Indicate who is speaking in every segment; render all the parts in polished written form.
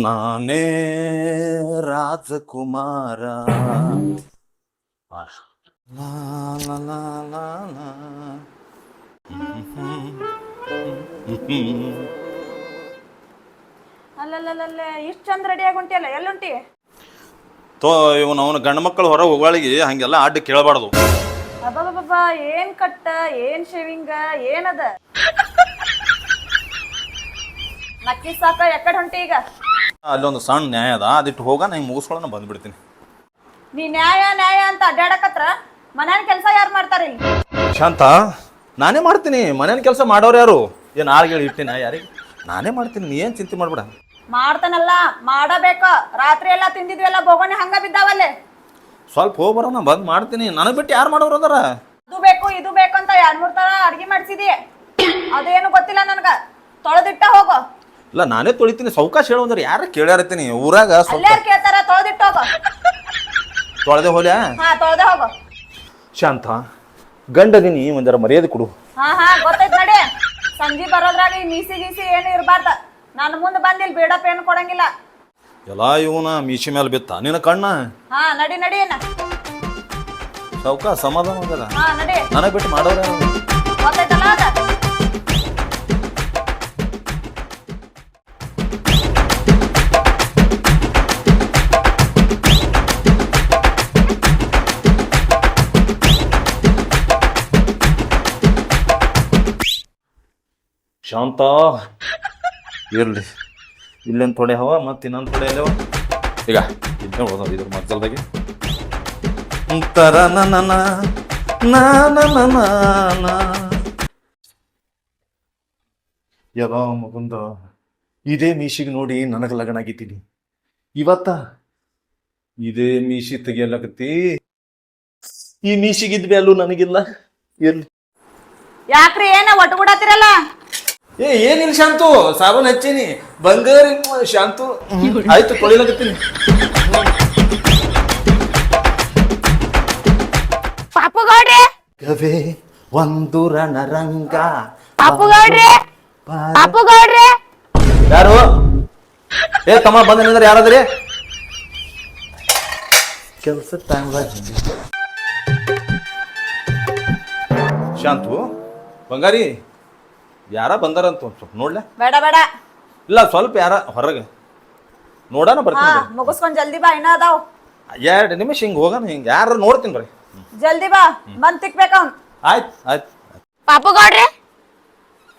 Speaker 1: ನಾನೇ ರಾಜಕುಮಾರ ಲಾ ಲಾ ಲಾ ಲಾ ಲಾ.
Speaker 2: ಅಲ್ಲಲ್ಲಲ್ಲೇ ಇಷ್ಟು ಚಂದ ರೆಡಿ ಆಗಿ ಹೊಂಟಿಯಲ್ಲ ಎಲ್ಲುಂಟಿ?
Speaker 1: ತೋ ಇವನು ಅವನ ಗಂಡು ಮಕ್ಕಳು ಹೊರ ಹೋಗಳಿಗೆ ಹಂಗೆಲ್ಲ ಅಡ್ಡ ಕೇಳಬಾರ್ದು.
Speaker 2: ಅಬ್ಬಬ್ಬಬ್ಬ ಏನ್ ಕಟ್ಟ ಏನ್ ಶೇವಿಂಗ ಏನದ? ನಕ್ಕಿ ಸಾಕ ಎಕ್ಕಡೆ ಹೊಂಟಿ ಈಗ?
Speaker 1: ಅಲ್ಲೊಂದು ಸಣ್ಣ ನ್ಯಾಯ ಅದ, ಅದಿಟ್ಟು ಹೋಗ ನಂಗೆ ಮುಗಿಸ್ಕೊಳ್ಳೋಣ ಬಂದ್ಬಿಡ್ತೀನಿ.
Speaker 2: ನೀ ನ್ಯಾಯ ನ್ಯಾಯ ಅಂತ ಅಡ್ಡಾಡಕತ್ರ ಮನ್ಯಾನ ಕೆಲಸ ಯಾರು ಮಾಡ್ತಾರ ಇಲ್ಲಿ?
Speaker 1: ಶಾಂತ, ನಾನೇ ಮಾಡ್ತೀನಿ. ಮನೇನ ಕೆಲಸ ಮಾಡೋರು ಯಾರು? ಏನು ಆಳ್ಗಳು ಇಟ್ಟಿನ ಯಾರಿಗೆ? ನಾನೇ ಮಾಡ್ತೀನಿ, ನೀ ಏನು ಚಿಂತೆ ಮಾಡ್ಬೇಡ.
Speaker 2: ಮಾಡ್ತಾನಲ್ಲ ಮಾಡಬೇಕ. ರಾತ್ರಿ ಎಲ್ಲ ತಿಂದಿದ್ವೆಲ್ಲ ಬೋಗಣಿ ಹಂಗ ಬಿದ್ದಾವಲ್ಲೇ.
Speaker 1: ಸ್ವಲ್ಪ ಹೋಗಿ ಬರೋಣ, ಬಂದು ಮಾಡ್ತೀನಿ. ನನಗೆ ಬಿಟ್ಟು ಯಾರು ಮಾಡೋರು ಅದಾರ?
Speaker 2: ಅದು ಬೇಕು ಇದು ಬೇಕು ಅಂತ 2-3 ತರ ಅಡ್ಗೆ ಮಾಡಿಸಿದಿ, ಅದೇನು ಗೊತ್ತಿಲ್ಲ ನನ್ಗ. ತೊಳೆದಿಟ್ಟ ಹೋಗು.
Speaker 1: ಇಲ್ಲ, ನಾನೇ ತೊಳಿತೀನಿ. ಸೌಕಾಶ ಹೇಳೋದ್ರೆ ಯಾರು ಕೇಳ್ಯಾರತ್ತೀನಿ ಊರಾಗ.
Speaker 2: ಅಲ್ಲಾರು ಕೇಳ್ತಾರ, ತೊಳೆದಿಟ್ಟ ಹೋಗು.
Speaker 1: ತೊಳೆದೆ ಹೋಲ್ಯಾ?
Speaker 2: ಹಾ ತೊಳೆದೆ ಹೋಗು.
Speaker 1: ಶಾಂತ, ಗಂಡದೀನಿ, ಒಂದರ ಮರ್ಯಾದೆ ಕೊಡು.
Speaker 2: ಹಾ ಗೊತ್ತೈತ್ ನಡಿ. ಸಂಜೆ ಬರೋದ್ರಾಗ ಈ ಮೀಸಿ ಗೀಸಿ ಏನು ಇರಬಾರ್ದ. ನನ್ನ ಮುಂದೆ ಬಂದಿಲ್ ಬೇಡಪ್ಪ ಏನು ಕೊಡಂಗಿಲ್ಲ.
Speaker 1: ಎಲ್ಲ ಇವನ ಮೀಸಿ ಮೇಲೆ ಬಿತ್ತ ನಿನ್ನ ಕಣ್ಣ.
Speaker 2: ಹಾ ನಡಿ ನಡಿ ಏನ
Speaker 1: ಸೌಕ ಸಮಾಧಾನ ಆಗಲ್ಲ.
Speaker 2: ಹಾ ನಡಿ.
Speaker 1: ನನಗೆ ಬಿಟ್ಟು ಮಾಡೋರ
Speaker 2: ಗೊತ್ತೈತಲ್ಲ ಅದ.
Speaker 1: ಶಾಂತ ಇರ್ಲಿ, ಇಲ್ಲೇನು ತೊಡೆ ಹವ ಮತ್ತು ಇನ್ನೊಂದು ತೊಡೆ ಅಲ್ಲವ. ಈಗ ಇದನ್ನ ಉಳ್ದವ ಇದ್ರ ಮಗ್ಗಲ್ದಾಗೆ ತರ ನನ್ನ ಯಾವ ಮಗುಂದ ಇದೇ ಮೀಸಿಗೆ ನೋಡಿ ನನಗೆ ಲಗ್ನ ಆಗಿದ್ದೀನಿ. ಇವತ್ತ ಇದೇ ಮೀಸಿ ತೆಗಿಯಲಾಗತ್ತಿ. ಈ ಮೀಸಿಗಿದ್ ಬ್ಯಾಲು ನನಗಿಲ್ಲ. ಇರ್ಲಿ.
Speaker 2: ಯಾಕ್ರಿ ಏನ ಒಟ್ಟುಗೂಡತ್ತಿರಲ್ಲ?
Speaker 1: ಏನಿಲ್ಲ ಶಾಂತು, ಸಾಬೂನ್ ಹಚ್ಚೀನಿ. ಬಂಗಾರಿ ಶಾಂತು. ಆಯ್ತು, ತೊಳಿಲಾಗತ್ತೀನಿ.
Speaker 2: ಪಾಪುಗೌಡ್ರಿ,
Speaker 1: ಕವೆ ಒಂದು ರಣರಂಗ.
Speaker 2: ಪಾಪುಗೌಡ್ರಿ, ಪಾಪುಗೌಡ್ರಿ.
Speaker 1: ಯಾರು? ತಮ್ಮ ಬಂದ ನಿಂದ್ರೆ ಯಾರಾದ್ರಿ? ಕೆಲಸ ಟೈಮ್ ಶಾಂತು, ಬಂಗಾರಿ, ಯಾರ ಬಂದಾರಂತ ಒಂದು ಸ್ವಲ್ಪ ನೋಡ್ಲ?
Speaker 2: ಬೇಡ ಬೇಡ.
Speaker 1: ಇಲ್ಲ, ಸ್ವಲ್ಪ ಯಾರ ಹೊರಗೆ ನೋಡೋಣ, ಬರ್ತೀನಿ.
Speaker 2: ಮುಗಿಸ್ಕೊಂಡ್ ಜಲ್ದಿ ಬಾ, ಇನ್ನ ಅದಾವ್
Speaker 1: 2 ನಿಮಿಷ. ಹಿಂಗೆ ಹೋಗೋಣ, ಹಿಂಗೆ ಯಾರು ನೋಡ್ತೀನಿ ಬರ್ರಿ.
Speaker 2: ಜಲ್ದಿ ಬಾ, ಬಂದ್ ತಿಕ್ಬೇಕ ಅವ್ನ್.
Speaker 1: ಆಯ್ತು ಆಯ್ತು.
Speaker 2: ಪಾಪುಗೌಡ್ರಿ,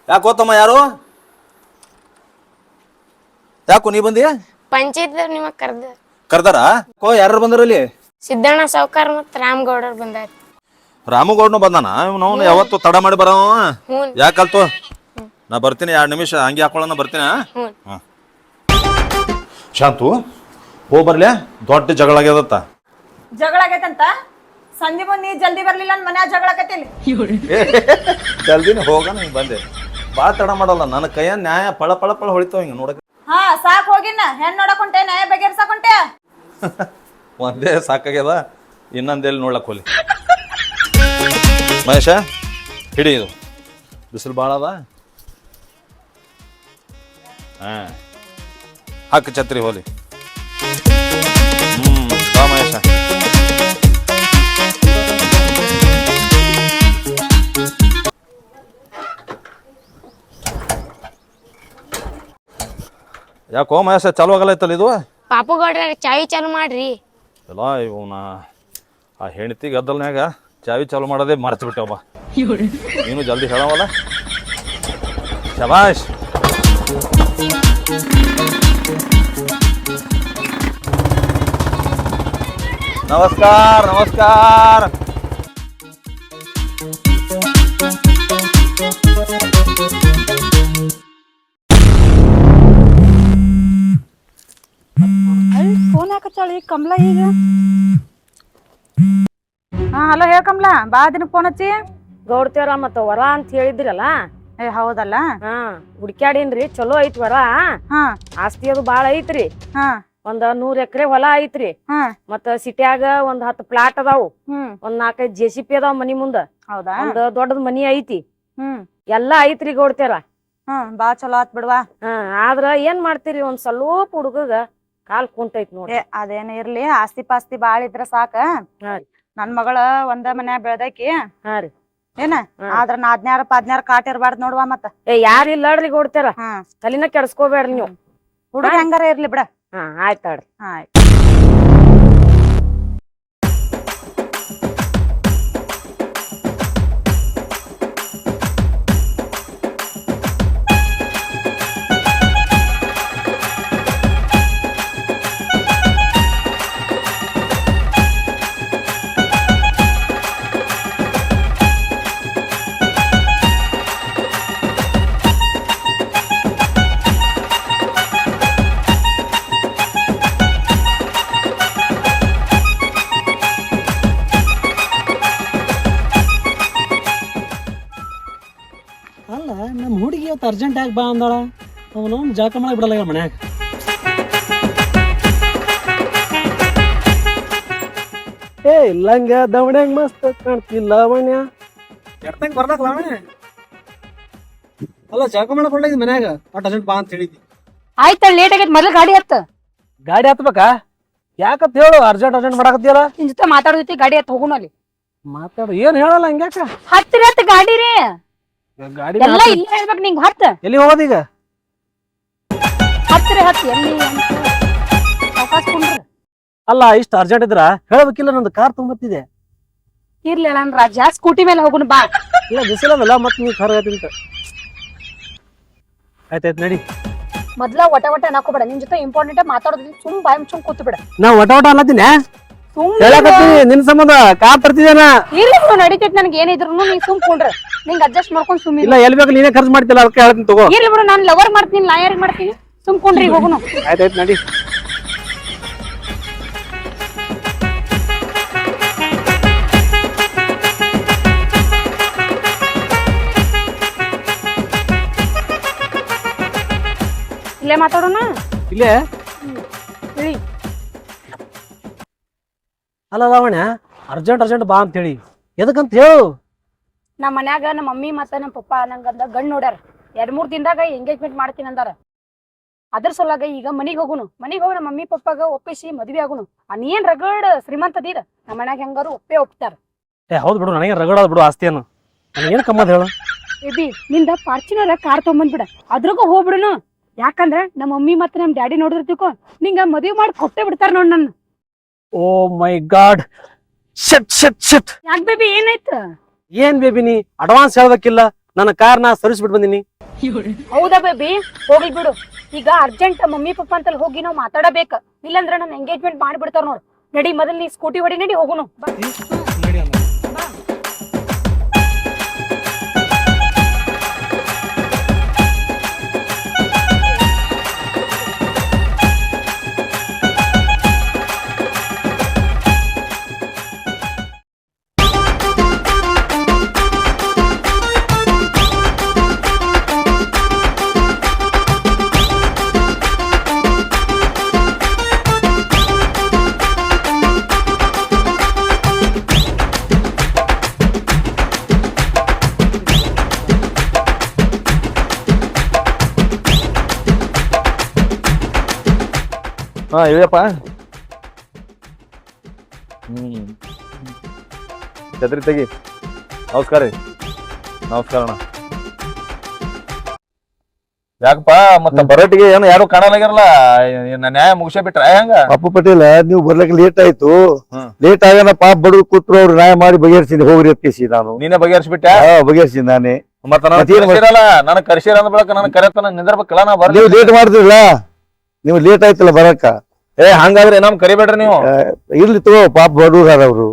Speaker 1: ಯಾಕೋ ತಮ್ಮ? ಯಾರು? ಯಾಕೋ ನೀ ಬಂದಿ?
Speaker 3: ಪಂಚಾಯತ್ ನಿಮಗ್
Speaker 1: ಕರ್ದಾರ? ಯಾರು ಬಂದಾರಲ್ಲಿ?
Speaker 3: ಸಿದ್ದಣ್ಣ ಸಾವ್ಕಾರ್ ಮತ್ ರಾಮಗೌಡರ್ ಬಂದಾರ.
Speaker 1: ರಾಮಗೌಡನು ಬಂದಾನ? ಇವನು ಯಾವತ್ತು ತಡ ಮಾಡಿ ಬರವ.
Speaker 3: ಹ್ಞೂ.
Speaker 1: ಯಾಕಲ್ತು? ನಾ ಬರ್ತೀನಿ, 2 ನಿಮಿಷ ಹಂಗೆ ಹಾಕೊಳ್ಳೋಣ, ಬರ್ತೀನಿ.
Speaker 3: ಹ್ಞೂ.
Speaker 1: ಶಾಂತು, ಹೋಗಿ ಬರ್ಲಿ. ದೊಡ್ಡ ಜಗಳ ಆಗ್ಯದತ್ತ.
Speaker 2: ಜಗಳ ಆಗೈತಂತ? ಸಂಜೆ ಮುಂದೆ ನೀ ಜಲ್ದಿ ಬರ್ಲಿಲ್ಲ ಅಂದ್ ಮನ್ಯಾಗ ಜಗಳ ಆಗತ್ತಿಲ್ಲ.
Speaker 1: ಜಲ್ದಿನ ಹೋಗೋಣ. ಹಿಂಗೆ ಬಂದೆ, ಭಾಳ ತಡ ಮಾಡಲ್ಲ. ನನ್ನ ಕೈಯ ನ್ಯಾಯ ಪಳ ಪಳ ಪಳ ಹೊಳಿತಾವ ಹಿಂಗೆ ನೋಡಕ್ಕೆ.
Speaker 2: ಹಾ ಸಾಕ್ ಹೋಗಿನ. ಹೆಣ್ ನೋಡಕೊಂಟೆ, ನ್ಯಾಯ ಬಗೆಹರ್ಸಕೊಂಟೆ.
Speaker 1: ಒಂದೇ ಸಾಕಾಗ್ಯದ, ಇನ್ನೊಂದೆಲ್ಲಿ ನೋಡ್ಲಕ್ ಹೋಲಿ. ಮಹೇಶ, ಹಿಡಿ. ಇದು ಬಿಸಿಲು ಭಾಳ ಅದ. ಹಾಕಿ ಛತ್ರಿ ಹೋಲಿ. ಬಾ ಮಹೇಶ. ಯಾಕೋ ಮಹೇಶ, ಚಾಲು ಆಗಲ್ಲ ಐತಲ್ಲ ಇದು?
Speaker 3: ಪಾಪುಗೌಡ್ರ ಚಾವಿ ಚಾಲು ಮಾಡ್ರಿ.
Speaker 1: ಎಲ್ಲ ಇವನ ಆ ಹೆಂಡತಿ ಗದ್ದಲ್ನ್ಯಾಗ ಚಾವಿ ಚಾಲು ಮಾಡೋದೇ ಮರೆತು ಬಿಟ್ಟವಮ್ಮ. ನೀನು ಜಲ್ದಿ ಹೇಳವಲ್ಲ. ಶಬಾಷ್. ನಮಸ್ಕಾರ ನಮಸ್ಕಾರ.
Speaker 2: ಫೋನ್ ಹಾಕತ್ತಾಳಿ ಕಮಲಾ ಈಗ. ಹಾ ಹಲೋ, ಹೇಳ ಕಮಲಾ. ಬಾ ದಿನಕ್ಕೆ ಫೋನ್ ಹಚ್ಚಿ.
Speaker 4: ಗೌಡ್ತೇವ್ರ ಮತ್ತ ವರ ಅಂತ ಹೇಳಿದ್ರಲ್ಲ.
Speaker 2: ಹೌದಲ್ಲ?
Speaker 4: ಹುಡ್ಕ್ಯಾಡೀನ್ರಿ, ಚಲೋ ಐತ್ ವರ. ಆಸ್ತಿ ಅದು ಬಾಳ ಐತ್ರಿ. ಒಂದ್ 100 ಎಕರೆ ಹೊಲ ಐತ್ರಿ. ಮತ್ತ ಸಿಟ್ಯಾಗ ಒಂದ್ 10 ಪ್ಲಾಟ್ ಅದಾವು. ಒಂದ್ 4-5 JCP ಅದಾವ್ ಮನಿ ಮುಂದ.
Speaker 2: ಹೌದಾ?
Speaker 4: ಒಂದ್ ದೊಡ್ಡದ್ ಮನಿ ಐತಿ. ಎಲ್ಲಾ ಐತ್ರಿ ಗೌಡ್ತೇವ್ರ.
Speaker 2: ಬಾ ಚಲೋ ಆತ್ ಬಿಡ್ವಾ.
Speaker 4: ಆದ್ರ ಏನ್ ಮಾಡ್ತೀರಿ ಒಂದ್ ಸ್ವಲ್ಪ ಹುಡುಗಗ ಕಾಲ್ ಕುಂಟೈತ್ ನೋಡಿ.
Speaker 2: ಅದೇನ ಇರ್ಲಿ, ಆಸ್ತಿ ಪಾಸ್ತಿ ಬಾಳ ಇದ್ರ ಸಾಕ. ನನ್ ಮಗಳ ಒಂದ ಮನ್ಯಾಗ ಬೆಳ್ದಾಕಿ. ಏನ ಆದ್ರ 14 ಕಾಟ್ ಇರ್ಬಾರ್ದ್ ನೋಡ್ವಾ ಮತ್ತ.
Speaker 4: ಯಾರ್ ಇಲ್ಲಾಡ್ರಿ ಕೊಡ್ತಾರ, ತಲಿನ ಕೆಡ್ಸ್ಕೋಬೇಡ್ರಿ ನೀವು.
Speaker 2: ಹುಡುಗ ಹೆಂಗಾರ ಇರ್ಲಿ ಬಿಡ.
Speaker 4: ಆಯ್ತಾಡ್ರಿ.
Speaker 2: ಆಯ್ತು.
Speaker 5: ಅಲ್ಲ ನಮ್ಮ ಹುಡುಗಿ ಇವತ್ತು ಅರ್ಜೆಂಟ್ ಆಗಿ ಬಾ ಅಂದಾಳ, ಅವನು ಜಳಕ ಮಾಡಕ್ ಬಿಡಲ್ಲ ಮನ್ಯಾಗ. ಲಂಗ ದವಣ್ಯಾಗ ಮಸ್ತ್ ಕಾಣ್ತಿಲ್ಲ ಲಾವಣ್ಯ. ಎಡ್ತಂಗ್ ಬರ್ಲಕ್ ಲಾವಣ್ಯ. ಅಲ್ಲ ಜಳಕ ಮಾಡಕ್ ಹೊರಟಿದ್ ಮನ್ಯಾಗ, ಒಟ್ಟು ಅರ್ಜೆಂಟ್ ಬಾ ಅಂತ ಹೇಳಿದ್ದಿ.
Speaker 6: ಆಯ್ತ ಲೇಟ್ ಆಗೈತಿ, ಮೊದಲು ಗಾಡಿ ಹತ್ತ.
Speaker 5: ಗಾಡಿ ಹತ್ಬೇಕಾ? ಯಾಕತ್ ಹೇಳು, ಅರ್ಜೆಂಟ್ ಮಾಡಕತ್ತಿಯಲ್ಲ.
Speaker 6: ನಿನ್ ಜೊತೆ ಮಾತಾಡೋದೈತಿ, ಗಾಡಿ ಹತ್ತ ಹೋಗುಣ ಅಲ್ಲಿ.
Speaker 5: ಮಾತಾಡು, ಏನ್ ಹೇಳಲ್ಲ ಹಂಗ್ಯಾಕ?
Speaker 6: ಹತ್ತಿರ ಹತ್ತ ಗಾಡಿ ರೀ,
Speaker 5: ಗಾಡಿ
Speaker 6: ಎಲ್ಲ ಇಲ್ಲೇ ಹೇಳ್ಬೇಕು ನಿಂಗ್. ಹತ್ತ
Speaker 5: ಎಲ್ಲಿ ಹೋಗೋದೀಗ?
Speaker 6: ಹತ್ತಿರ ಹತ್ತ ಎಲ್ಲಿ ಅವಕಾಶ ಕೊಂಡ್ರ.
Speaker 5: ಅಲ್ಲ ಇಷ್ಟ ಅರ್ಜೆಂಟ್ ಇದ್ರ ಹೇಳ್ಬೇಕಿಲ್ಲ, ನಂದು ಕಾರ್ ತುಂಬತ್ತಿದೆ.
Speaker 6: ಇರ್ಲಿ ನನ್ ರಾಜ, ಸ್ಕೂಟಿ ಮೇಲೆ ಹೋಗುಣ ಬಾ.
Speaker 5: ಇಲ್ಲ ಬಿಸಿಲದಲ್ಲ, ಮತ್ ನೀವ್ ಖಾರ ತಿಂತ. ಆಯ್ತಾಯ್ತು ನಡಿ.
Speaker 6: ಮೊದ್ಲ ಒಟ ನಾಕೋಬೇಡ, ನಿನ್ ಜೊತೆ ಇಂಪಾರ್ಟೆಂಟ್ ಮಾತಾಡೋದ್ರಿ, ಸುಮ್ ಬಾಯಿ ಮುಚ್ಕೊಂಡ್ ಕೂತ್ ಬಿಡ.
Speaker 5: ನಾ ಒಟ ಅಲ್ಲತ್ತೀನಿ, ಹೇಳಕತ್ತೀನಿ ನಿನ್ ಸಂಬಂಧ ಕಾರ್ ತರ್ತಿದ್ದೇನ.
Speaker 6: ಇರ್ಲಿ ಬಿಡು, ನಡೀತೈತಿ. ನನ್ಗೆ ಏನಿದ್ರು ನೀ ಸುಮ್ ಕೊಂಡ್ರ, ನಿಂಗ್ ಅಡ್ಜಸ್ಟ್ ಮಾಡ್ಕೊಂಡ್ ಸುಮ್ಮನೆ.
Speaker 5: ಇಲ್ಲ ಎಲ್ಲಿ ಬೇಕು ನೀನೇ ಖರ್ಚು ಮಾಡ್ತಿಲ್ಲ, ಅದಕ್ಕೆ ಹೇಳ್ತೀನಿ ತಗೋ.
Speaker 6: ಇರ್ಲಿ ಬಿಡು, ನಾನ್ ಲವರ್ ಮಾಡ್ತೀನಿ, ಲಾಯರ್ ಮಾಡ್ತೀನಿ, ಸುಮ್ ಕೊಂಡ್ರಿ ಹೋಗುಣ.
Speaker 5: ಆಯ್ತಾಯ್ತು ನಡಿ.
Speaker 6: ಇಲ್ಲೇ ಮಾತಾಡೋಣ.
Speaker 5: ಇಲ್ಲೇ ಅಲ್ಲ ಲಾವಣ್ಯ, ಅರ್ಜೆಂಟ್ ಬಾ ಅಂತ ಹೇಳಿ ಎದಕ್ಕಂತ ಹೇಳು.
Speaker 6: ನಮ್ಮ ಮನ್ಯಾಗ ನಮ್ಮ ಮಮ್ಮಿ ಮತ್ತ ನಮ್ಮ ಪಪ್ಪ ನಂಗಂದ ಗಂಡ್ ನೋಡ್ಯಾರ. 2-3 ದಿನದಾಗ ಎಂಗೇಜ್ಮೆಂಟ್ ಮಾಡ್ತೀನಿ ಅಂದಾರ. ಅದ್ರ ಸಲುವಾಗ ಈಗ ಮನಿಗ್ ಹೋಗುನು. ಮನಿಗ್ ಹೋಗಿ ನಮ್ಮ ಮಮ್ಮಿ ಪಪ್ಪಾಗ ಒಪ್ಪಿಸಿ ಮದ್ವಿ ಆಗುನು. ನೀನ್ ರಗಡ್ ಶ್ರೀಮಂತದೀರ, ನಮ್ಮ ಮನ್ಯಾಗ ಹೆಂಗಾರು ಒಪ್ತಾರ.
Speaker 5: ಹೌದು ಬಿಡು, ನನಗೆ ರಗಡಾದ ಬಿಡು ಆಸ್ತಿಯನ್ನು. ನನಗೇನು ಕಮ್ಮದ ಹೇಳು.
Speaker 6: ಬೇಬಿ, ನಿಂದ ಫಾರ್ಚುನರ್ ಕಾರ್ ತಗೊಂಬಂದ್ಬಿಡ, ಅದ್ರಾಗ ಹೋಗ್ಬಿಡುನು. ಯಾಕಂದ್ರ ನಮ್ಮ ಮಮ್ಮಿ ಮತ್ತೆ ನಮ್ ಡ್ಯಾಡಿ ನೋಡಿರ್ತಿಕೋ, ನಿಂಗ ಮದ್ವಿ ಮಾಡಿ ಕೊಟ್ಟೆ ಬಿಡ್ತಾರ ನೋಡ್ ನನ್ನ.
Speaker 5: ಓ ಮೈ ಗಾಡ್, ಶಟ್.
Speaker 6: ಯಾಕ ಬೇಬಿ, ಏನಾಯ್ತು?
Speaker 5: ಏನ್ ಬೇಬಿ, ನೀ ಅಡ್ವಾನ್ಸ್ ಹೇಳ್ಬೇಕಿಲ್ಲ. ನನ್ನ ಕಾರ್ ನಾ ಸರ್ವಿಸ್ ಬಿಟ್ಟು ಬಂದಿನಿ.
Speaker 6: ಹೌದಾ ಬೇಬಿ, ಹೋಗ್ಲಿ ಬಿಡು. ಈಗ ಅರ್ಜೆಂಟ್ ಮಮ್ಮಿ ಪಪ್ಪ ಅಂತಲ್ಲಿ ಹೋಗಿ ನಾವು ಮಾತಾಡಬೇಕ, ಇಲ್ಲಂದ್ರ ನನ್ನ ಎಂಗೇಜ್ಮೆಂಟ್ ಮಾಡಿಬಿಡ್ತಾರ ನೋಡ್. ನಡಿ, ಮೊದಲ್ ನೀ ಸ್ಕೂಟಿ ಹೊಡಿ, ನಡಿ ಹೋಗುನು.
Speaker 1: ಹಾ ಹೇಳಿಯಪ್ಪ. ಛತ್ರಿ ತೆಗಿ. ನಮಸ್ಕಾರ ರೀ. ನಮಸ್ಕಾರ ಅಣ್ಣ. ಯಾಕಪ್ಪ ಮತ್ತ ಬರೋಟಿಗೆ ಏನು ಯಾರು ಕಾಣಲಾಗ್ಯಾರಲ್ಲ, ನ್ಯಾಯ ಮುಗಿಸೇ ಬಿಟ್ರ ಹೆಂಗ?
Speaker 7: ಅಪ್ಪು ಪಟೇಲ, ನೀವು ಬರ್ಲಕ್ಕೆ ಲೇಟ್ ಆಯ್ತು. ಲೇಟ್ ಆಗೋಣ, ಪಾಪ ಬಡವ್ರು ಕೂತ್ರು, ಅವ್ರು ನ್ಯಾಯ ಮಾಡಿ ಬಗೆಹರಿಸಿದೆ. ಹೋಗ್ರಿ ಅತ್ಕೇಸಿ ನಾನು
Speaker 1: ನೀನೇ ಬಗೆಹರಿಸ್ಬಿಟ್ಟೆ?
Speaker 7: ಬಗೆಹರಿಸಿ ನಾನೇ.
Speaker 1: ಮತ್ತ ನನಗ್ ಕರ್ಸಿರ ಅಂದ ಬಳಕ ನನಗ್ ಕರೆತನ ನಿಂದಿರ್ಬೇಕಲ್ಲ. ನಾ ಬರ್ಲಿ.
Speaker 7: ನೀವು ಲೇಟ್ ಮಾಡಿದ್ರಲ್ಲ, ನೀವು ಲೇಟ್ ಆಯ್ತಲ್ಲ ಬರಕ್ಕ.
Speaker 1: ಹಂಗಾದ್ರೆ ನಮ್ ಕರಿಬೇಡ್ರಿ ನೀವು.
Speaker 7: ಇರ್ಲಿ ತಗೋ, ಪಾಪ ಬಡವ್ರ ಅವ್ರು.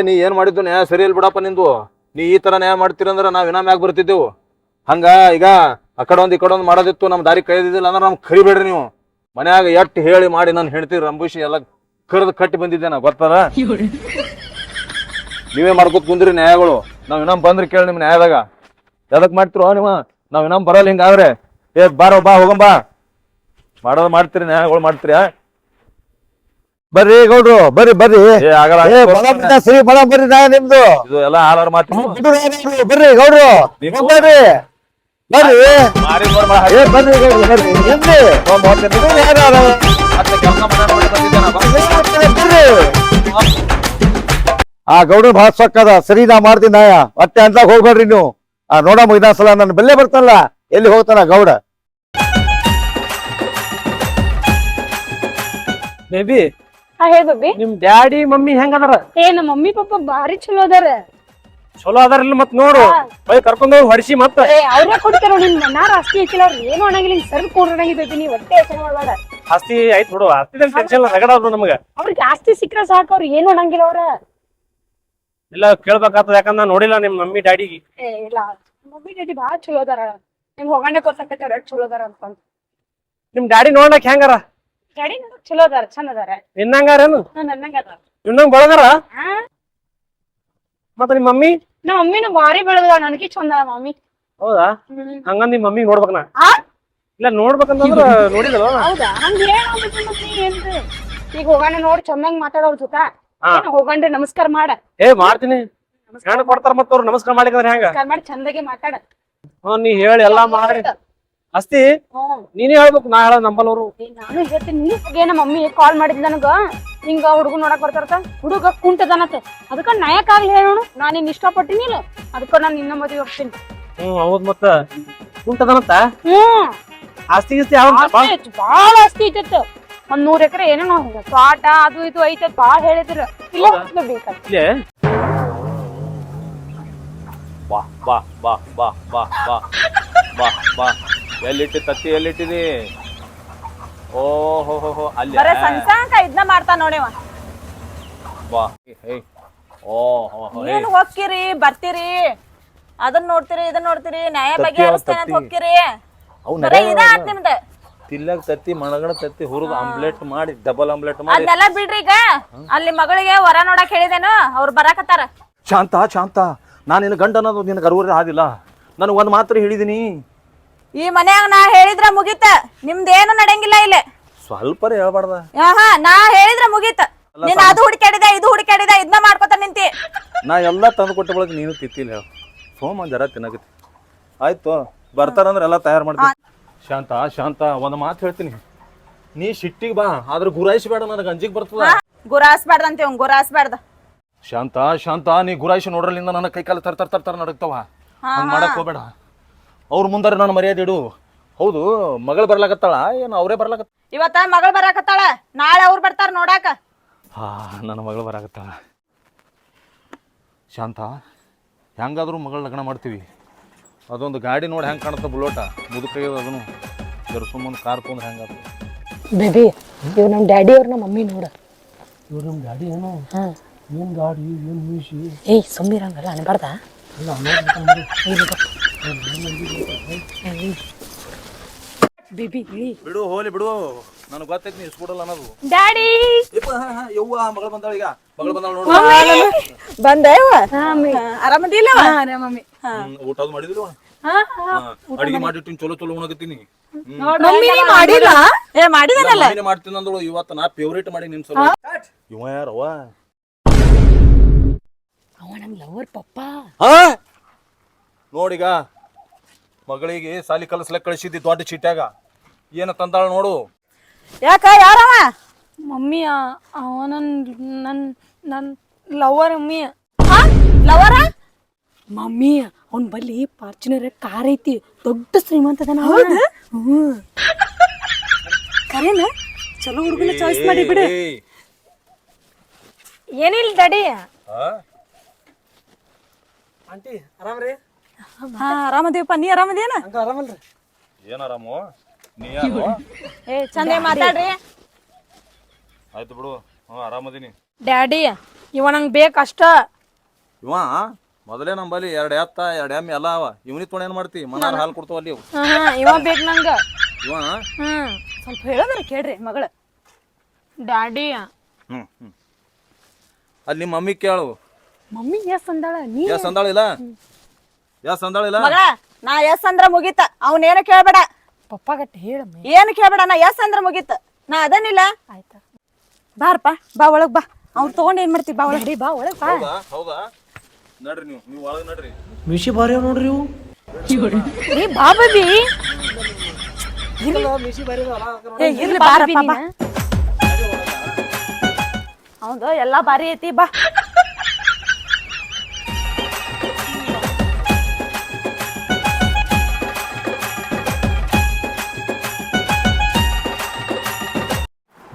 Speaker 1: ನೀ ಏನ್ ಮಾಡಿದ್ದು ನ್ಯಾಯ ಸರಿ ಇಲ್ ಬಿಡಪ್ಪ ನಿಂದು. ನೀ ಈ ತರ ನ್ಯಾಯ ಮಾಡ್ತೀರಂದ್ರ ನಾವ್ ಇನ್ನ ಮ್ಯಾಗ ಬರ್ತಿದ್ದೆವು. ಹಂಗ ಈಗ ಆ ಕಡೆ ಒಂದ್ ಈ ಕಡೆ ಒಂದ್ ಮಾಡೋದಿತ್ತು, ನಮ್ ದಾರಿ ಕೈದಿದ್ದಿಲ್ಲ ಅಂದ್ರೆ ನಮ್ ಕರಿಬೇಡ್ರಿ ನೀವು. ಮನ್ಯಾಗ ಎಷ್ಟ್ ಹೇಳಿ ಮಾಡಿ ನನ್ ಹೆಂಡತಿ ರಂಬುಷಿ ಎಲ್ಲ ಕರೆದು ಕಟ್ಟಿ ಬಂದಿದ್ದೆ ನಾ, ಗೊತ್ತದ? ನೀವೇ ಮಾಡ್ಕೊತ ಕುಂದ್ರಿ ನ್ಯಾಯಗಳು. ನಾವ್ ಇನ್ನೊಮ್ಮೆ ಬಂದ್ರಿ ಕೇಳಿ ನಿಮ್ ನ್ಯಾಯದಾಗ ಎದಕ್ ಮಾಡ್ತಿರೋ ನೀವ? ನಾವ್ ಇನ್ನೊಮ್ಮೆ ಬರಲ್ಲ ಹಿಂಗಾದ್ರೆ. ಬಾರೋ ಬಾ, ಹೋಗಂಬಾ. ಮಾಡೋದ್ ಮಾಡ್ತೀರಿ, ನ್ಯಾಯಗಳು ಮಾಡ್ತೀರಿ.
Speaker 7: ಬರ್ರಿ ಗೌಡ್ರು, ಬರ್ರಿ
Speaker 1: ಆಗಲ್ಲ.
Speaker 7: ಸರಿ ಬರ್ರಿ, ನಾ ನಿಮ್ದು
Speaker 1: ಇದು ಎಲ್ಲ ಹಾಲಾರ ಮಾತು.
Speaker 7: ಬರ್ರಿ ಗೌಡ್ರು, ಬರ್ರಿ. ಬರ್ರಿ
Speaker 1: ಮಾರಿ ನೋಡ್ ಮಾ
Speaker 7: ಏ ಬರ್ರಿ ಗೌಡ್ರು, ಬರ್ರಿ ಎಲ್ಲಿ ಯಾರು
Speaker 1: ಮತ್ತೆ ಕೆಲಸ ಮಾಡಿ ಬಂದಿದ್ದೆ ನಾ
Speaker 7: ಬರ್ರಿ ಆ ಗೌಡ ಭಾಳ ಸೊಕ್ಕದ ಸರಿ ನಾ ಮಾಡ್ತೀನಿ ನಾಯ ಮತ್ತೆ ಅಂತಾಗ ಹೋಗ್ಬೇಡ್ರಿ ನೀವು ಆ ನೋಡಮ್ಮ ಇದೊಂದ್ಸಲ ನನ್ನ ಬೆಲ್ಲೇ ಬರ್ತಾನಲ್ಲ ಎಲ್ಲಿ ಹೋಗ್ತಾನ ಗೌಡ
Speaker 5: ಬೇಬಿ
Speaker 6: ಹಾ ಹೇಳ್ ಬೇಬಿ.
Speaker 5: ನಿಮ್ ಡ್ಯಾಡಿ ಮಮ್ಮಿ ಹೆಂಗ ಅದಾರ
Speaker 6: ಏ ನಮ್ಮ ಮಮ್ಮಿ ಪಪ್ಪ ಬಾರಿ ಚಲೋ ಅದಾರ.
Speaker 5: ಚಲೋ ಅದಾರಿಲ್ಲ ಮತ್ ನೋಡು ಬೈ ಕರ್ಕೊಂಡ್ ಹೋಗಿ ಹೊಡಿಸಿ ಮತ್ತ
Speaker 6: ಏ ಅವ್ರೇ ಕೊಡ್ತಾರ ನಿನ್ ಮನಾರ ಆಸ್ತಿ ಐತಿಲ್ಲ ಅವ್ರು ಏನು ಅನ್ನಂಗಿಲ್ಲ ಹಿಂಗ್ ಸರ್ ಕೊಡ್ರಂಗಿ ಬೇಬಿ ನೀ ಹೊಟ್ಟೆ ಯೋಚನೆ ಮಾಡ್ಬೇಡ.
Speaker 5: ಆಸ್ತಿ ಆಯ್ತು ಬಿಡು ಆಸ್ತಿ ಟೆನ್ಷನ್ ರಗಡ ನಮಗ
Speaker 6: ಅವ್ರಿಗೆ ಆಸ್ತಿ ಸಿಕ್ಕ್ರ ಸಾಕು ಅವ್ರು ಏನು ಅನ್ನಂಗಿಲ್ಲ ಅವ್ರ.
Speaker 5: ಇಲ್ಲ ಕೇಳ್ಬೇಕಾಗ್ತದ ಯಾಕಂದ್ರ ನಾ ನೋಡಿಲ್ಲ ನಿಮ್ ಮಮ್ಮಿ ಡ್ಯಾಡಿಗೆ
Speaker 6: ಏ ಇಲ್ಲ ಮಮ್ಮಿ ಡ್ಯಾಡಿ ಬಾಳ ಚಲೋ ಅದಾರ. ನಿಮ್ ಹೋಗಂಡೆ ಗೊತ್ತಾಕೈತಿ ಚಲೋ ಅದಾರ ಅಂತ.
Speaker 5: ನಿಮ್ ಡ್ಯಾಡಿ ನೋಡಕ್ ಹೆಂಗಾರ
Speaker 6: ಡ್ಯಾಡಿ ನೋಡಕ್ ಚಲೋ ಅದಾರ ಚಂದ ಅದಾರ.
Speaker 5: ನಿನ್ನಂಗಾರೇನು
Speaker 6: ನನ್ನಂಗ ಅದಾರ.
Speaker 5: ನಿನ್ನಂಗ್ ಬಳಗಾರ
Speaker 6: ಹಾ
Speaker 5: ಮತ್ತ ನಿಮ್ ಮಮ್ಮಿ
Speaker 6: ನಮ್ಮ ಮಮ್ಮಿನ ಬಾರಿ ಬೆಳದ ನನಗೆ ಚಂದ ಮಮ್ಮಿ.
Speaker 5: ಹೌದಾ ಹಂಗಂದ್ ನಿಮ್ ಮಮ್ಮಿ ನೋಡ್ಬೇಕ ನಾ
Speaker 6: ಆ?
Speaker 5: ಇಲ್ಲ ನೋಡ್ಬೇಕಂತಂದ್ರ ನೋಡಿದಲ್ಲ
Speaker 6: ಹೌದಾ ಹಂಗ ಏನ್ರಿ ಈಗ ಹೋಗಂಡೆ ನೋಡಿ ಚಂದಂಗ್ ಮಾತಾಡೋರ್ ಜೊತೆ
Speaker 5: ಹಾ.
Speaker 6: ಹೋಗಂಡ್ರೆ ನಮಸ್ಕಾರ ಮಾಡ.
Speaker 5: ಏ ಮಾಡ್ತೀನಿ ಹೆಣ್ಣು ಕೊಡ್ತಾರ ಮತ್ತ ಅವ್ರು ನಮಸ್ಕಾರ ಮಾಡಿಕಂದ್ರ ಹೆಂಗ
Speaker 6: ನಮಸ್ಕಾರ ಮಾಡಿ ಚಂದಾಗೆ ಮಾತಾಡ.
Speaker 5: ನೀ ಹೇಳಿ ಎಲ್ಲಾ ಮಾಡಿ ಅಸ್ತಿ
Speaker 6: ಹ್ಮ್
Speaker 5: ನೀನೇ ಹೇಳ್ಬೇಕು ನಾ ಹೇಳ ನಂಬಲ್ಲವ್ರು
Speaker 6: ಏ, ನಾನು ಹೇಳ್ತೀನಿ ನೀ ನಮ್ಮ ಮಮ್ಮಿ ಕಾಲ್ ಮಾಡಿದ್ ನನಗ ಹಿಂಗ ಹುಡುಗ ನೋಡಕ್ ಬರ್ತಾರತ ಹುಡುಗ ಕುಂಟದನತ್ತ ಅದಕ್ಕ ನಾಯಕ್ ಆಗ್ಲಿ ಹೇಳೋಣ ನಾನ್ ನಿನ್ ಇಷ್ಟಪಟ್ಟಿನಿಲ್ಲ ಅದಕ್ಕ ನಾನ್ ನಿನ್ನ ಮದ್ವೆ ಹೋಗ್ತೀನಿ.
Speaker 5: ಹೌದ್ ಮತ್ತ ಉಂಟದನಂತ
Speaker 6: ಹ್ಮ್
Speaker 5: ಆಸ್ತಿ ಗಿಸ್ತಿ ಯಾವ
Speaker 6: ಆಸ್ತಿ ಐತ್, ಬಾಳ ಆಸ್ತಿ ಐತತ್. ಒಂದ್ 100 ಎಕರೆ ಏನೇನೋ ತೋಟ ಅದು ಇದು ಐತತ್ ಬಾಳ ಹೇಳಿದ್ರ ಇಲ್ಲ ಬೇಕಲ್ಲ.
Speaker 5: ಇಲ್ಲೇ
Speaker 1: ಬಾ ಬಾ ಬಾ ಬಾ ಬಾ ಬಾ ಬಾ ಬಾ ಎಲ್ಲಿಟ್ಟಿ ತತ್ತಿ ಎಲ್ಲಿಟ್ಟಿದಿ ಓಹೋ ಹೋ ಹೋ ಅಲ್ಲಿ
Speaker 2: ಬರೇ ಸಂಸಾಂಕ ಇದನ್ನ ಮಾಡ್ತಾ ನೋಡಿವ.
Speaker 1: ಬಾ ಹೇ ಓ ಹೋ ಹೋ ಹೇ
Speaker 2: ಏನ್ ಹೋಗ್ಕಿರಿ ಬರ್ತೀರಿ ಅದನ್ನ ನೋಡ್ತೀರಿ ಇದನ್ನ ನೋಡ್ತೀರಿ ನ್ಯಾಯ
Speaker 1: ತತ್ತಿ
Speaker 2: ಬಗ್ಗೆ ಹರಿಸ್ತೇನೆ ಅಂತ
Speaker 1: ತತ್ತಿ.
Speaker 2: ಹೋಗ್ಕಿರಿ
Speaker 1: ಅವ್
Speaker 2: ಬರೇ ಇದ ಆತ್ ನಿಮ್ದ.
Speaker 1: ತಿಲ್ಲಕ್ ತತ್ತಿ ಮಣಗಣ ತತ್ತಿ ಹುರಿದು ಆಮ್ಲೆಟ್ ಮಾಡಿ ಡಬಲ್ ಆಮ್ಲೆಟ್ ಮಾಡಿ
Speaker 2: ಅದನ್ನೆಲ್ಲ ಬಿಡ್ರಿ ಈಗ ಅಲ್ಲಿ ಮಗಳಿಗೆ ವರ ನೋಡಕ್ ಹೇಳಿದೇನು ಅವ್ರು ಬರಾಕತ್ತಾರ.
Speaker 1: ಶಾಂತ ಶಾಂತ ನಾನು ನಿನ್ನ ಗಂಡ ಅನ್ನೋದು ನಿನ್ನ ಗರ್ವರೇ ಆದಿಲ್ಲ ನನಗೆ ಒಂದು ಮಾತ್ರ ಹೇಳಿದೀನಿ
Speaker 2: ಈ ಮನ್ಯಾಗ ನಾ ಹೇಳಿದ್ರ ಮುಗೀತ ನಿಮ್ದೇನು ನಡೆಯಂಗಿಲ್ಲ ಇಲ್ಲಿ.
Speaker 1: ಸ್ವಲ್ಪ ಹೇಳ್ಬಾರ್ದ
Speaker 2: ಆಹಾ ನಾ ಹೇಳಿದ್ರ ಮುಗೀತ. ನೀನ್ ಅದು ಹುಡುಕಾಡಿದ ಇದು ಹುಡುಕಾಡಿದ ಇದನ್ನ ಮಾಡ್ಕೊತ ನಿಂತಿ.
Speaker 1: ನಾ ಎಲ್ಲ ತಂದು ಕೊಟ್ಟ ಬಳಕ ನೀನು ತಿತ್ತಿಲ್ಲ ಹೇಳು ಸೋಮ ಜರ ತಿನ್ನಕತ್ತಿ ಆಯ್ತು ಬರ್ತಾರಂದ್ರೆ ಎಲ್ಲ ತಯಾರು ಮಾಡ್ತೀನಿ. ಶಾಂತ ಶಾಂತ ಒಂದು ಮಾತು ಹೇಳ್ತೀನಿ ನೀ ಸಿಟ್ಟಿಗೆ ಬಾ ಆದ್ರೆ ಗುರಾಯಿಸ್ಬೇಡ ನನಗೆ ಅಂಜಿಗೆ ಬರ್ತದ.
Speaker 2: ಗುರಾಸ್ಬಾರ್ದಂತೀವ್ ಗುರಾಸ್ಬಾರ್ದ.
Speaker 1: ಶಾಂತ ಶಾಂತ ನೀ ಗುರಾಯಿಸಿ ನೋಡ್ರಲಿಂದ ನನ್ನ ಕೈ ಕಾಲು ತರ ನಡಕ್ತಾವ ಹಂಗ್ ಮಾಡಕ್ ಹೋಗ್ಬೇಡ. ಅವ್ರ ಮುಂದಾರೆ ನಾನು ಮರ್ಯಾದೆ ಇಡು. ಹೌದು ಮಗಳು ಬರ್ಲಾಕತ್ತಾಳ ಏನು ಅವರೇ ಬರ್ಲಾಕತ್ತ
Speaker 2: ಇವತ್ತ ಮಗಳು ಬರಾಕತ್ತಾಳ ನಾಳೆ ಅವ್ರು ಬರ್ತಾರ ನೋಡಾಕ.
Speaker 1: ಹಾ ನನ್ನ ಮಗಳು ಬರಾಕತ್ತಾಳ. ಶಾಂತ ಹೆಂಗಾದ್ರೂ ಮಗಳ ಲಗ್ನ ಮಾಡ್ತೀವಿ ಅದೊಂದು ಗಾಡಿ ನೋಡಿ ಹೆಂಗೆ ಕಾಣುತ್ತೆ ಬುಲೋಟ ಮುದುಕೈದು ಅದನ್ನು ಜರ ಸುಮ್ಮನೆ ಕಾರ್ ತೊಗೊಂಡ್ರೆ ಹೆಂಗಾಗ್ತದೆ.
Speaker 6: ಬೇಬಿ ಇವ್ ನಮ್ ಡ್ಯಾಡಿ ಅವ್ರ ನಮ್ಮ ಮಮ್ಮಿ ನೋಡ.
Speaker 5: ಇವ್ರ ನಮ್ ಗಾಡಿ ಏನು ಏನ್ ಗಾಡಿ ಏನ್ ಮೀಸಿ
Speaker 6: ಏಯ್ ಸುಮ್ಮಿರಂಗಲ್ಲ ಅನ್ಬಾರ್ದ. ಬೇಬಿ
Speaker 1: ಬಿಡು ಹೋಲಿ ಬಿಡು ನನಗೆ ಗೊತ್ತೈತಿ ನೀ ಇಸ್ಕೊಡಲ್ಲ ಅನ್ನೋದು.
Speaker 6: ಡ್ಯಾಡಿ
Speaker 1: ಯವ್ವ ಮಗಳು ಬಂದಾಳ ಈಗ ಮಗಳು ಬಂದಾಳ ನೋಡು.
Speaker 2: ಬಂದೇವ ಆರಾಮದಿಲ್ಲ
Speaker 6: ಮಮ್ಮಿ
Speaker 1: ಊಟ ಅದು ಮಾಡಿದಿಲ್ಲ ಅಡಿಗೆ ಮಾಡಿಟ್ಟಿನಿ ಚಲೋ ಚಲೋ ಉಣಕತ್ತೀನಿ.
Speaker 2: ಮಾಡಿಲ್ಲ ಏ ಮಾಡಿದನಲ್ಲ
Speaker 1: ಮಾಡ್ತೀನಿ ಅಂದಳು ಇವತ್ತು ನಾ ಫೇವ್ರೇಟ್ ಮಾಡಿ ನಿನ್ ಸಲ. ಇವ ಯಾರವ್ವ
Speaker 6: ಅವ ನಮ್ ಲವರ್ ಪಪ್ಪ.
Speaker 1: ನೋಡೀಗ ಮಗಳಿಗೆ ಸಾಲಿ ಕಲಿಸ್ಲಕ್ ಕಳಿಸಿದ್ದಿ ದೊಡ್ಡ ಚೀಟ್ಯಾಗ ಏನ ತಂದಾಳ ನೋಡು.
Speaker 2: ಯಾಕ ಯಾರವ
Speaker 6: ಮಮ್ಮಿ ಅವ ನನ್ ಲವರ್ ಮಮ್ಮಿ.
Speaker 2: ಲವರ
Speaker 6: ಮಮ್ಮಿ ಅವ್ನ್ ಬಲ್ಲಿ ಫಾರ್ಚುನರ್ ಕಾರ್ ಐತಿ ದೊಡ್ಡ ಶ್ರೀಮಂತ ಅದಾನ.
Speaker 2: ಕರೇನ ಚಲೋ ಹುಡುಗನ ಚಾಯ್ಸ್ ಮಾಡಿ ಬಿಡು.
Speaker 1: ಏಯ್,
Speaker 6: ಏನಿಲ್ಲ ಡ್ಯಾಡಿ.
Speaker 5: ಆಂಟಿ ಆರಾಮ್ರಿ
Speaker 2: ಹಾ ಆರಾಮದೇವಪ್ಪ ನೀ ಆರಾಮದೇನ.
Speaker 5: ಹಂಗ ಆರಾಮಲ್ರಿ
Speaker 1: ಏನ್ ಆರಾಮು ನೀ ಯಾರು?
Speaker 2: ಏ ಚಂದ ಮಾತಾಡ್ರಿ.
Speaker 1: ಆಯ್ತು ಬಿಡು ಆರಾಮದೀನಿ.
Speaker 6: ಡ್ಯಾಡಿ ಇವ ನಂಗ್ ಬೇಕಷ್ಟ.
Speaker 1: ಇವ ಮೊದಲೇ ನಂಬಲ್ಲಿ 2 ಎತ್ತ 2 ಎಮ್ಮೆ ಎಲ್ಲ ಅವ ಇವನಿ ತೊಗೊಂಡು ಏನ್ ಮಾಡ್ತಿ ಮನಾರ ಹಾಲು ಕೊಡ್ತಾವ ಅಲ್ಲಿ ಅವು.
Speaker 6: ಇವ ಬೇಕ್ ನಂಗ.
Speaker 1: ಇವ
Speaker 2: ಸ್ವಲ್ಪ ಹೇಳೋದ್ರ ಕೇಳ್ರಿ ಮಗಳ.
Speaker 6: ಡ್ಯಾಡಿ
Speaker 1: ಹ್ಮ್ ಅಲ್ಲಿ ನಿಮ್ಮ ಮಮ್ಮಿ ಕೇಳು
Speaker 6: ಮಮ್ಮಿ ಎಸ್ ಅಂದಾಳ ನೀ
Speaker 1: ಎಸ್ ಅಂದಾಳಿಲ್ಲ ಎಸ್ ಅಂದಾಳಿಲ್ಲ.
Speaker 2: ಮಗಳ ನಾ ಎಸ್ ಅಂದ್ರ ಮುಗೀತ ಅವ್ನೇನು ಕೇಳ್ಬೇಡ.
Speaker 6: ಪಪ್ಪ ಗಟ್ಟಿ ಹೇಳಮ್ಮಿ.
Speaker 2: ಏನು ಕೇಳ್ಬೇಡ ನಾ ಎಸ್ ಅಂದ್ರ ಮುಗೀತ ನಾ ಅದನ್ನಿಲ್ಲ.
Speaker 6: ಆಯ್ತಾ
Speaker 2: ಬಾರಪ್ಪ ಬಾ ಒಳಗ್ ಬಾ ಅವ್ರು ತಗೊಂಡ್ ಏನ್ ಮಾಡ್ತಿ ಬಾ ಒಳಗ್.
Speaker 6: ಬಾ ಒಳಗ್ ಬಾ.
Speaker 1: ಹೌದಾ ನಡ್ರಿ ನೀವು ಒಳಗೆ ನಡ್ರಿ.
Speaker 5: ಮಿಷಿ ಬಾರಿ ನೋಡ್ರಿ ಇವು
Speaker 6: ಏ ಬಾ ಬೇಬಿ
Speaker 5: ಮೀಸಿ ಬರೀ
Speaker 6: ಏ ಇರ್ಲಿ ಬಾರಪ್ಪ ಬಾ
Speaker 2: ಹೌದು ಎಲ್ಲಾ ಬಾರಿ ಐತಿ ಬಾ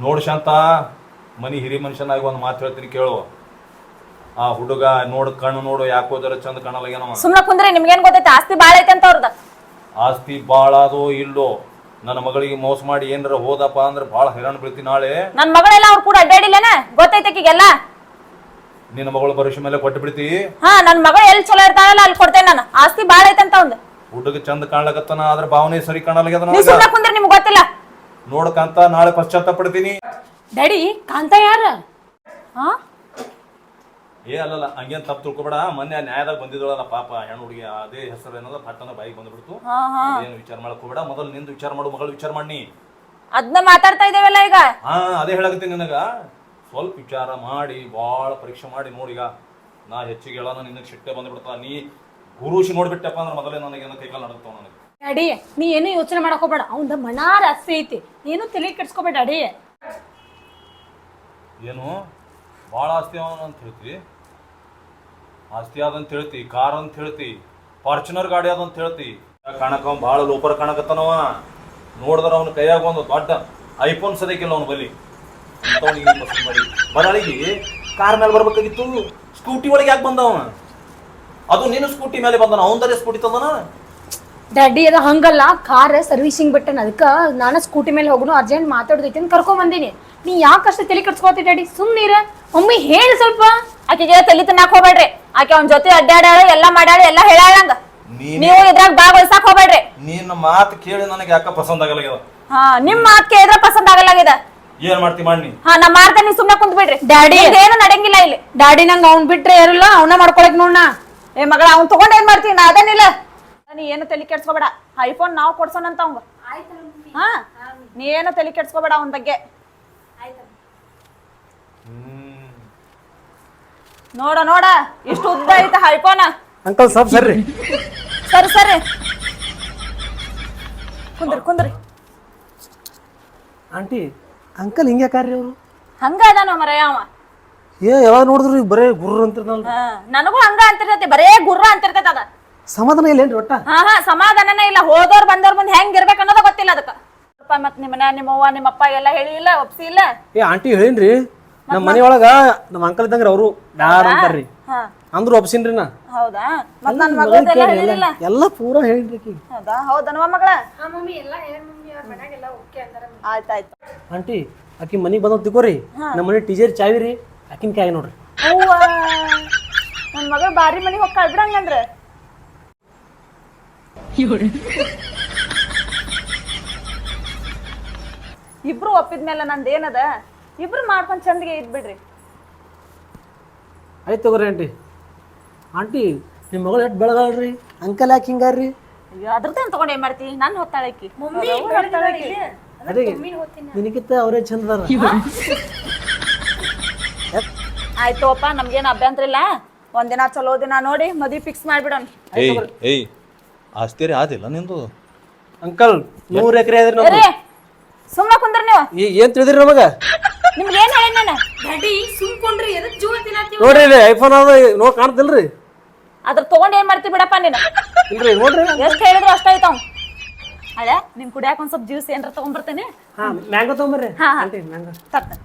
Speaker 1: ನೋಡು ಶಾಂತ, ಮನಿ ಹಿರಿ ಮನುಷ್ಯನಾಗಿ ಒಂದು ಮಾತು ಹೇಳ್ತೀನಿ ಕೇಳು. ಆ ಹುಡುಗ ನೋಡು, ಕಣ್ಣು ನೋಡು, ಯಾಕೋ ಜರ ಚಂದ ಕಾಣಲಾಗ್ಯಾನವ.
Speaker 2: ಸುಮ್ನ ಕುಂದ್ರಿ, ನಿಮ್ಗೇನ್ ಗೊತ್ತೈತಿ ಆಸ್ತಿ ಬಾಳ ಐತಿ ಅಂತ ಅವ್ರದ.
Speaker 1: ಆಸ್ತಿ ಬಾಳಾದೋ ಇಲ್ಲೋ, ನನ್ನ ಮಗಳಿಗೆ ಮೋಸ ಮಾಡಿ ಏನಾರ ಹೋದಪ್ಪ ಅಂದ್ರೆ ಭಾಳ ಹೈರಾಣ ಬೀಳ್ತಿ ನಾಳೆ.
Speaker 2: ನನ್ ಮಗಳೆಲ್ಲ ಅವ್ರ ಕೂಡ ಅಡ್ಡಾಡಿಲ್ಲೇನ ಗೊತ್ತೈತಿ ಆಕಿಗೆಲ್ಲ.
Speaker 1: ನಿನ್ನ ಮಗಳು ಭವಿಷ್ಯ ಮೇಲೆ ಕೊಟ್ಟು ಬಿಡ್ತಿ.
Speaker 2: ಹಾ ನನ್ ಮಗಳು ಎಲ್ಲಿ ಚಲೋ ಇರ್ತಾಳಲ್ಲ ಅಲ್ಲಿ ಕೊಡ್ತೇನೆ ನಾನು. ಆಸ್ತಿ ಬಾಳ ಐತಿ ಅಂತ ಅವ್ನ್ದು.
Speaker 1: ಹುಡುಗ ಚಂದ ಕಾಣ್ಲಕತ್ತಾನ, ಆದ್ರ ಭಾವನೆ ಸರಿ ಕಾಣಲಾಗ್ಯದ.
Speaker 2: ನೀವ್ ಸುಮ್ನ ಕುಂದ್ರಿ, ನಿಮ್ಗ್ ಗೊತ್ತಿಲ್ಲ.
Speaker 1: ನೋಡ್ಕಂತ ನಾಳೆ ಪಶ್ಚಾತ್ತಾಪ ಪಡ್ತೀನಿ.
Speaker 6: ಡ್ಯಾಡಿ ಕಾಂತ ಯಾರ ಹಾ
Speaker 1: ಏ ಅಲ್ಲಲ್ಲ, ಹಂಗೇನ್ ತಪ್ಪು ತಿಳ್ಕೊಬೇಡ. ಮೊನ್ನೆ ನ್ಯಾಯದಾಗ ಬಂದಿದ್ದಳಲ್ಲ ಪಾಪ ಹೆಣ್ಣು ಹುಡುಗಿ, ಅದೇ ಹೆಸರು ಏನಲ್ಲ ಪಟ್ಟನ ಬಾಯಿಗೆ ಬಂದ್ಬಿಡ್ತು. ಏನು ವಿಚಾರ ಮಾಡಕ್ ಹೋಗ್ಬೇಡ, ಮೊದಲು ನಿಂದು ವಿಚಾರ ಮಾಡು, ಮಗಳು ವಿಚಾರ ಮಾಡಿ.
Speaker 2: ಅದನ್ನ ಮಾತಾಡ್ತಾ ಇದೇವಲ್ಲ ಈಗ.
Speaker 1: ಹಾ ಅದೇ ಹೇಳಕತ್ತೀನಿ ನಿನಗ. ಸ್ವಲ್ಪ ವಿಚಾರ ಮಾಡಿ, ಭಾಳ ಪರೀಕ್ಷೆ ಮಾಡಿ ನೋಡೀಗ. ನಾ ಹೆಚ್ಚಿಗೆ ಹೇಳೋಣ, ನಿನಗೆ ಸಿಟ್ಟೆ ಬಂದ್ಬಿಡ್ತಾ. ನೀ ಗುರುಶಿ ನೋಡ್ಬಿಟ್ಟಪ್ಪ ಅಂದ್ರೆ ಮೊದಲೇ ನನಗೇನೋ ಕೈಕಾಲು ನಡಕ್ತಾವ ನನಗೆ.
Speaker 6: ಡ್ಯಾಡಿ ನೀ ಏನು ಯೋಚನೆ ಮಾಡಕ್ ಹೋಗ್ಬೇಡ, ಅವಂದ ಮನಾರ ಆಸ್ತಿ ಐತಿ, ಏನು ತಲೆ ಕೆಡ್ಸ್ಕೊಬೇಡ ಡ್ಯಾಡಿ.
Speaker 1: ಏನು ಭಾಳ ಆಸ್ತಿ ಅವನ ಅಂತ ಹೇಳ್ತಿ? ಆಸ್ತಿ ಆದಂತ ಹೇಳ್ತಿ, ಕಾರ್ ಅಂತ ಹೇಳ್ತಿ, ಫಾರ್ಚುನರ್ ಗಾಡಿ ಅದಂತ ಹೇಳ್ತಿ. ಕಾಣಕ ಅವ್ನು ಭಾಳ ಲೋಪರ್ ಕಾಣಕತ್ತಾನವ. ನೋಡಿದ್ರ ಅವನ ಕೈಯಾಗ ಒಂದು ದೊಡ್ಡ ಐಫೋನ್ ಸದ್ಯಕ್ಕಿಲ್ಲ ಅವನು ಬಲಿ. ಮಾಡಿ ಬರಳಿಗೆ ಕಾರ್ ಮೇಲೆ ಬರ್ಬೇಕಾಗಿತ್ತು, ಸ್ಕೂಟಿ ಒಳಗೆ ಯಾಕೆ ಬಂದವ? ಅದು ನೀನು ಸ್ಕೂಟಿ ಮೇಲೆ ಬಂದನ, ಅವನದರೆ ಸ್ಕೂಟಿ ತಂದನ.
Speaker 6: ಡ್ಯಾಡಿ ಅದ ಹಂಗಲ್ಲ, ಕಾರ್ ಸರ್ವಿಸಿಂಗ್ ಬಿಟ್ಟನ, ಅದಕ್ಕ ನಾನು ಸ್ಕೂಟಿ ಮೇಲೆ ಹೋಗುನು ಅರ್ಜೆಂಟ್ ಮಾತಾಡೋದೈತಿ ಅಂತ ಕರ್ಕೊಂಡ್ ಬಂದೀನಿ. ನೀ ಯಾಕಷ್ಟ ತಲೆ ಕೆಡ್ಸ್ಕೊತಿ ಡ್ಯಾಡಿ? ಸುಮ್ನೀರ ಮಮ್ಮಿ ಹೇಳಿ ಸ್ವಲ್ಪ.
Speaker 2: ಆಕಿಗೆ ತಲಿ ತಿನ್ನಾಕ್ ಹೋಗ್ಬೇಡ್ರಿ. ಆಕೆ ಅವ್ನ ಜೊತೆ ಅಡ್ಡಾಡ್ಯಾಳ, ಎಲ್ಲಾ ಮಾಡ್ಯಾಳ, ಎಲ್ಲಾ ಹೇಳಾಳಂಗ. ನೀವು ಇದ್ರಾಗ ಭಾಗವಹಿಸಾಕ್ ಹೋಗ್ಬೇಡ್ರಿ.
Speaker 1: ನಿನ್ನ ಮಾತು ಕೇಳಿ ನನಗೆ ಯಾಕ ಪಸಂದ್ ಆಗಲಾಗ್ಯದ.
Speaker 2: ಹಾ ನಿಮ್ ಮಾತ್ ಕೇಳಿದ್ರ ಪಸಂದ್ ಆಗಲಾಗ್ಯದ.
Speaker 1: ಏನ್ ಮಾಡ್ತಿ ಮಾಡಿ?
Speaker 2: ಹಾ ನಾ ಮಾಡ್ತೇನೆ, ಸುಮ್ನೆ ಕುಂತ್ ಬಿಡ್ರಿ.
Speaker 6: ಡ್ಯಾಡಿ
Speaker 2: ಏನು ನಡೆಯಂಗಿಲ್ಲ ಇಲ್ಲಿ.
Speaker 6: ಡ್ಯಾಡಿ ನಂಗ ಅವ್ನ್ ಬಿಟ್ರೆ ಯಾರಿಲ್ಲ, ಅವನ ಮಾಡ್ಕೊಳಕ್ ನೋಡ್ನ.
Speaker 2: ಏ ಮಗಳ, ಅವ್ನ್ ತಗೊಂಡ್ ಏನ್ ಮಾಡ್ತೀನಿ? ನಾ ಅದೇನಿಲ್ಲ. ನೀ ಏನು ತಲೆ ಕೆಡ್ಸ್ಕೊಬೇಡ. ಐಫೋನ್ ನಾವ್ ಕೊಡ್ಸೋಣಂತ ಅವಂಗ. ಹಾ ನೀ ಏನು ತಲೆ ಕೆಡ್ಸ್ಕೊಬೇಡ ಅವನ ಬಗ್ಗೆ. ನೋಡ ನೋಡ ಇಷ್ಟು ಉದ್ದ ಐತ ಐಫೋನ್.
Speaker 5: ಅಂಕಲ್ ಸ್ವಲ್ಪ ಸರ್ರಿ.
Speaker 2: ಸರಿ ಸರಿ ಕುಂದ್ರಿ ಕುಂದ್ರಿ.
Speaker 5: ಆಂಟಿ ಅಂಕಲ್ ಹಿಂಗೆ ಕಾರ್ರಿ ಅವರು
Speaker 2: ಹಂಗ ಅದಾನ ಮರಯ್ಯ ಅವ.
Speaker 5: ಯಾವಾಗ ನೋಡಿದ್ರು ಬರೇ ಗುರ್ರ ಅಂತಿರ್ನಲ್ಲ.
Speaker 2: ನನಗೂ ಹಂಗ ಅಂತಿರ್ತೈತಿ, ಬರೇ ಗುರ್ರ ಅಂತಿರ್ತೈತಿ ಅದ.
Speaker 5: ಸಮಾಧಾನ ಇಲ್ಲೇನ್ರಿ ಒಟ್ಟ?
Speaker 2: ಹಾ ಸಮಾಧಾನನೇ ಇಲ್ಲ. ಹೋದವ್ರ ಬಂದವ್ರ ಮುಂದೆ ಹೆಂಗ್ ಇರ್ಬೇಕು ಅನ್ನೋದ ಗೊತ್ತಿಲ್ಲ ಅದಕ್ಕ. ಮತ್ ನಿಮ್ಮ ಮನ್ಯಾಗ ನಿಮ್ಮವ್ವ ನಿಮ್ಮಪ್ಪ ಎಲ್ಲ ಹೇಳಿ ಇಲ್ಲ, ಒಪ್ಸಿ ಇಲ್ಲ?
Speaker 5: ಆಂಟಿ ಹೇಳಿನ್ರಿ, ನಮ್ಮ ಮನೆಯೊಳಗ ನಮ್ಮ ಅಂಕಲ್ ಇದ್ದಂಗ್ರಿ ಅವರು ಬ್ಯಾಡ ಅಂತಾರ್ರಿ. ಅಂದ್ರು ಒಪ್ಸಿನ್ರಿ ನಾ.
Speaker 2: ಹೌದಾ? ಮತ್ ನನ್ ಮಗಳದೆಲ್ಲ ಹೇಳಿಲ್ಲ?
Speaker 5: ಎಲ್ಲ ಪೂರಾ ಹೇಳಿನ್ರಿ.
Speaker 2: ಹೌದಾ? ಹೌದನವ ಮಗಳ? ಆಯ್ತಾಯ್ತು.
Speaker 5: ಆಂಟಿ ಆಕಿ ಮನಿಗ್ ಬಂದ್ ತಿಕೋರಿ, ನಮ್ಮ ಮನೆ ಟೀಚರ್ ಚಾವಿ ರೀ, ಆಕಿನ ಕಾಯಿ ನೋಡ್ರಿ.
Speaker 2: ಅವ್ವ ನನ್ ಮಗಳ ಬಾರಿ ಮನಿಗ್ ಹೋಗಿ ಕಳ್ಬಿಡಂಗಂದ್ರ. ಇಬ್ರು ಒಪ್ಪಿದ್ಮೇಲೆ ನಂದೇನದ, ಇಬ್ರು ಮಾಡ್ಕೊಂಡ್ ಚಂದಿಗೆ ಇದ್ಬಿಡ್ರಿ.
Speaker 5: ಆಯ್ತು ತಗೋರಿ ಆಂಟಿ. ಆಂಟಿ ನಿಮ್ಮ ಮಗಳು ಎಷ್ಟು ಬೆಳಗಾಳ್ರಿ, ಅಂಕಲ್ ಯಾಕೆ ಹಿಂಗಾರ್ರಿ?
Speaker 2: ಅಯ್ಯೋ ಅದ್ರದ್ದೇನ್ ತಗೊಂಡ್ ಏನ್ ಮಾಡ್ತಿ? ನನ್ ಹೊತ್ತಾಳಕಿ.
Speaker 5: ಅದೇ ನಿನಗಿತ್ತ ಅವರೇ ಚಂದ ಅದಾರ.
Speaker 2: ಆಯ್ತೋಪ್ಪ, ನಮ್ಗೇನ್ ಅಭ್ಯಂತರ ಇಲ್ಲ. ಒಂದಿನ ಚಲೋ ದಿನ ನೋಡಿ ಮದ್ವಿ ಫಿಕ್ಸ್ ಮಾಡ್ಬಿಡೋಣ.
Speaker 1: ಏಯ್ ಆಸ್ತಿ ಆದಿಲ್ಲ ನಿಂದು?
Speaker 5: ಅಂಕಲ್ 100 ಎಕರೆ ಅದ್ರಿ ನಮ್ದು.
Speaker 2: ಸುಮ್ನ ಕುಂದ್ರಿ ನೀವು.
Speaker 5: ಈಗ ಏನ್ ತಿಳಿದ್ರಿ ನಮಗ?
Speaker 2: ನಿಮ್ಗೆ ಏನ್ ಹೇಳಿ ನಾನು?
Speaker 6: ಡ್ಯಾಡಿ ಸುಮ್ಕೊಂಡ್ರಿ, ಎದಕ್ ಜೀವ ತಿನ್ನಾತಿ?
Speaker 5: ನೋಡ್ರಿ ಇಲ್ಲಿ ಐಫೋನ್ ಅದ, ನೋಡ್ ಕಾಣ್ತಿಲ್ರಿ?
Speaker 2: ಅದ್ರ ತಗೊಂಡ್ ಏನ್ ಮಾಡ್ತಿ ಬಿಡಪ್ಪ ನೀನು.
Speaker 5: ಇಲ್ರಿ ನೋಡ್ರಿ,
Speaker 2: ಎಷ್ಟ್ ಹೇಳಿದ್ರು ಅಷ್ಟ ಐತಾವ್. ಅದೇ ನಿಮ್ ಕುಡಿಯಾಕ ಒಂದ್ ಸ್ವಲ್ಪ ಜ್ಯೂಸ್ ಏನ್ರ ತಗೊಂಡ್ಬರ್ತೇನೆ.
Speaker 5: ಮ್ಯಾಂಗೋ ತಗೊಂಬರ್ರಿ.
Speaker 2: ಹಾ
Speaker 5: ಆಂಟಿ ಮ್ಯಾಂಗೋ
Speaker 2: ತರ್ತೇನೆ.